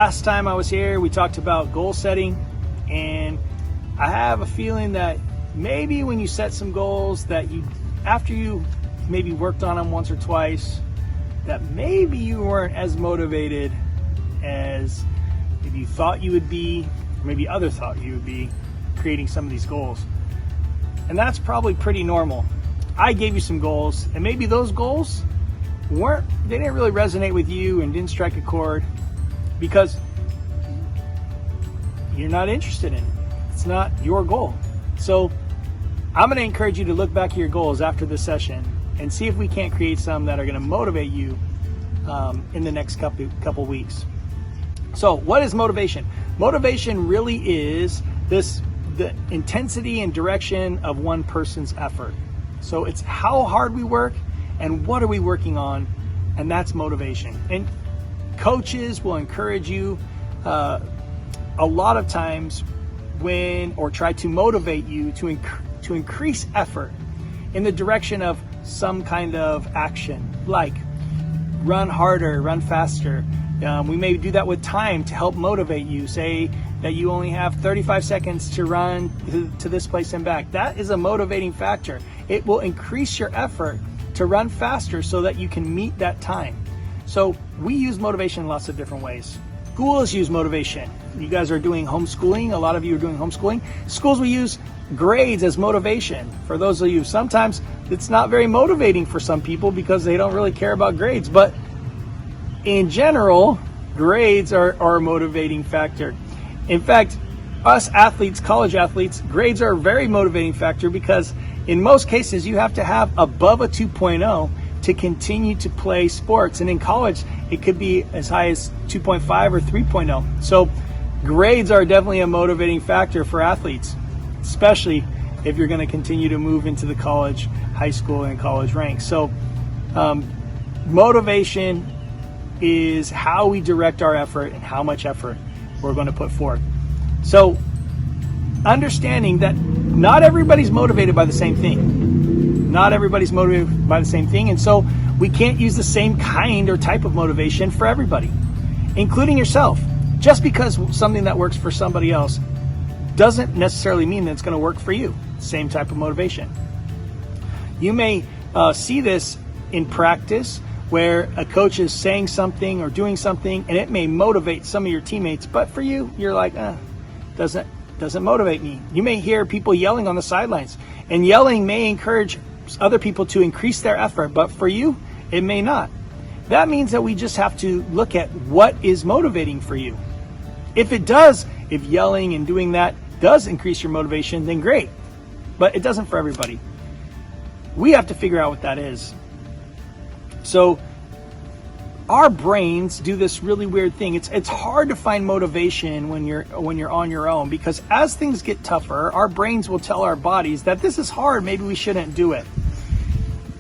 Last time I was here, we talked about goal setting, and I have a feeling that maybe when you set some goals that after you maybe worked on them once or twice, that maybe you weren't as motivated as maybe you thought you would be, or maybe others thought you would be creating some of these goals. And that's probably pretty normal. I gave you some goals, and maybe those goals they didn't really resonate with you and didn't strike a chord because you're not interested in it. It's not your goal. So I'm going to encourage you to look back at your goals after this session and see if we can't create some that are going to motivate you in the next couple weeks. So what is motivation? Motivation really is the intensity and direction of one person's effort. So it's how hard we work and what are we working on, and that's motivation. And coaches will encourage you a lot of times or try to motivate you to increase effort in the direction of some kind of action, like run harder, run faster. We may do that with time to help motivate you. Say that you only have 35 seconds to run to this place and back. That is a motivating factor. It will increase your effort to run faster so that you can meet that time. So we use motivation in lots of different ways. Schools use motivation. You guys are doing homeschooling. A lot of you are doing homeschooling. Schools will use grades as motivation. For those of you, sometimes it's not very motivating for some people because they don't really care about grades. But in general, grades are a motivating factor. In fact, us athletes, college athletes, grades are a very motivating factor because in most cases you have to have above a 2.0 to continue to play sports. And in college, it could be as high as 2.5 or 3.0. So grades are definitely a motivating factor for athletes, especially if you're going to continue to move into the college, high school, and college ranks. So motivation is how we direct our effort and how much effort we're going to put forth. So understanding that not everybody's motivated by the same thing. Not everybody's motivated by the same thing. And so we can't use the same kind or type of motivation for everybody, including yourself. Just because something that works for somebody else doesn't necessarily mean that it's going to work for you. Same type of motivation. You may see this in practice where a coach is saying something or doing something and it may motivate some of your teammates, but for you, you're like, doesn't motivate me. You may hear people yelling on the sidelines, and yelling may encourage other people to increase their effort, but for you, it may not. That means that we just have to look at what is motivating for you. If yelling and doing that does increase your motivation, then great, but it doesn't for everybody. We have to figure out what that is. So our brains do this really weird thing. It's hard to find motivation when you're on your own, because as things get tougher, our brains will tell our bodies that this is hard, maybe we shouldn't do it.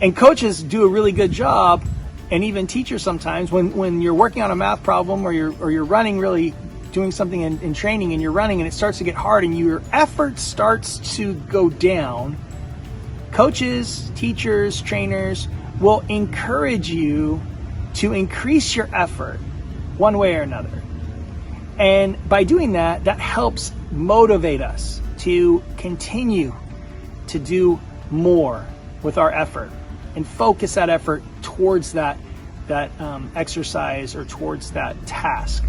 And coaches do a really good job, and even teachers sometimes, when you're working on a math problem or you're running, really doing something in training, and you're running and it starts to get hard and your effort starts to go down, coaches, teachers, trainers will encourage you to increase your effort one way or another. And by doing that, that helps motivate us to continue to do more with our effort and focus that effort towards that exercise or towards that task.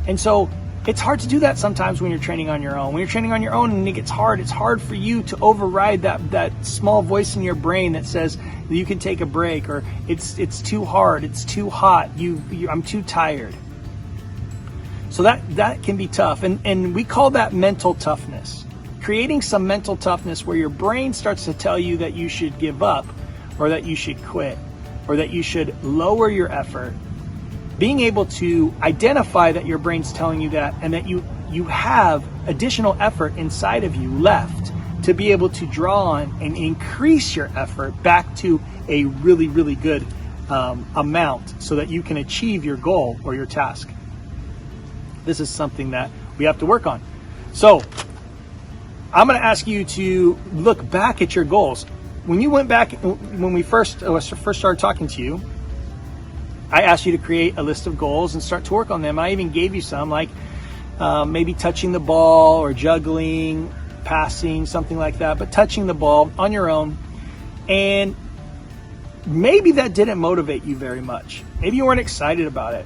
And so it's hard to do that sometimes when you're training on your own. When you're training on your own and it gets hard, it's hard for you to override that small voice in your brain that says you can take a break, or it's too hard, it's too hot, I'm too tired. So that can be tough, and we call that mental toughness. Creating some mental toughness where your brain starts to tell you that you should give up, or that you should quit, or that you should lower your effort. Being able to identify that your brain's telling you that, and that you have additional effort inside of you left to be able to draw on and increase your effort back to a really, really good amount so that you can achieve your goal or your task. This is something that we have to work on. So I'm going to ask you to look back at your goals. When you went back, when we first started talking to you, I asked you to create a list of goals and start to work on them. I even gave you some, like maybe touching the ball or juggling, passing, something like that, but touching the ball on your own. And maybe that didn't motivate you very much. Maybe you weren't excited about it.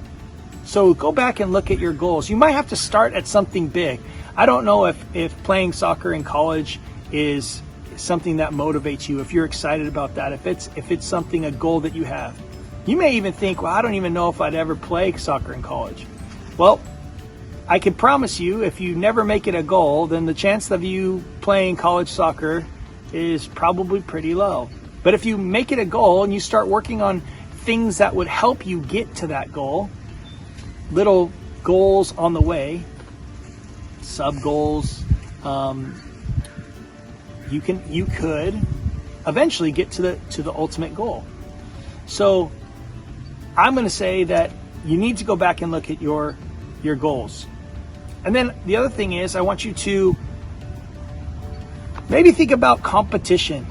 So go back and look at your goals. You might have to start at something big. I don't know if playing soccer in college is something that motivates you, if you're excited about that, if it's something, a goal that you have. You may even think, well, I don't even know if I'd ever play soccer in college. Well, I can promise you, if you never make it a goal, then the chance of you playing college soccer is probably pretty low. But if you make it a goal and you start working on things that would help you get to that goal, little goals on the way, sub goals, you could eventually get to the ultimate goal. So I'm going to say that you need to go back and look at your goals. And then the other thing is, I want you to maybe think about competition.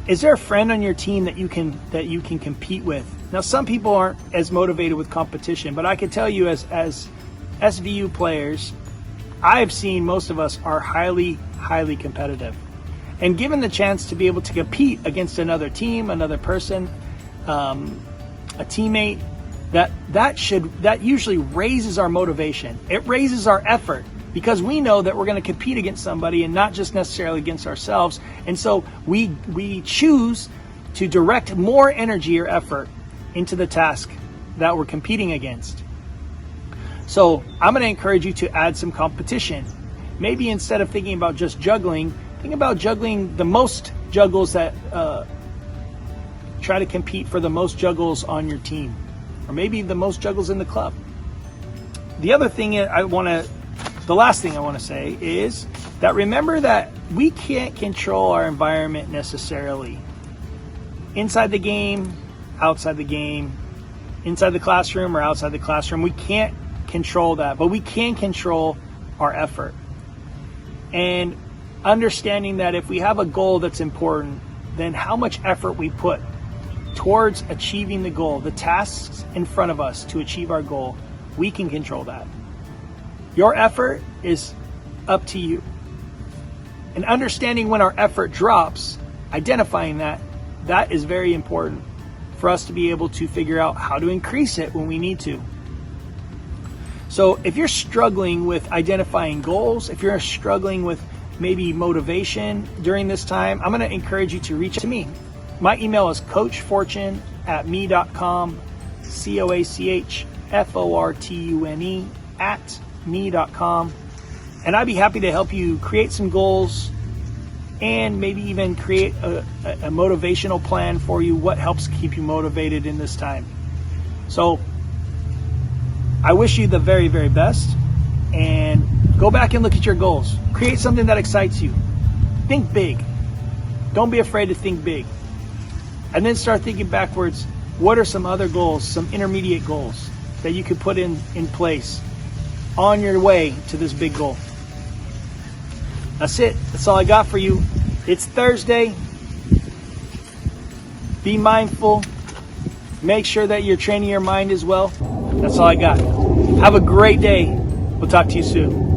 Is there a friend on your team that you can compete with? Now, some people aren't as motivated with competition, but I can tell you, as SVU players, I've seen most of us are highly competitive. And given the chance to be able to compete against another team, another person, a teammate, that usually raises our motivation. It raises our effort, because we know that we're going to compete against somebody and not just necessarily against ourselves. And so we choose to direct more energy or effort into the task that we're competing against. So I'm going to encourage you to add some competition. Maybe instead of thinking about just juggling, think about juggling the most juggles that try to compete for the most juggles on your team, or maybe the most juggles in the club. The last thing I want to say is that remember that we can't control our environment necessarily. Inside the game, outside the game, inside the classroom or outside the classroom, we can't control that, but we can control our effort. And understanding that if we have a goal that's important, then how much effort we put towards achieving the goal, the tasks in front of us to achieve our goal, we can control that. Your effort is up to you. And understanding when our effort drops, identifying that is very important for us to be able to figure out how to increase it when we need to. So if you're struggling with identifying goals, if you're struggling with maybe motivation during this time, I'm going to encourage you to reach out to me. My email is coachfortune@me.com, coachfortune@me.com. And I'd be happy to help you create some goals and maybe even create a motivational plan for you, what helps keep you motivated in this time. So I wish you the very, very best, and go back and look at your goals. Create something that excites you. Think big. Don't be afraid to think big. And then start thinking backwards. What are some other goals, some intermediate goals that you could put in place on your way to this big goal? That's it. That's all I got for you. It's Thursday. Be mindful. Make sure that you're training your mind as well. That's all I got. Have a great day. We'll talk to you soon.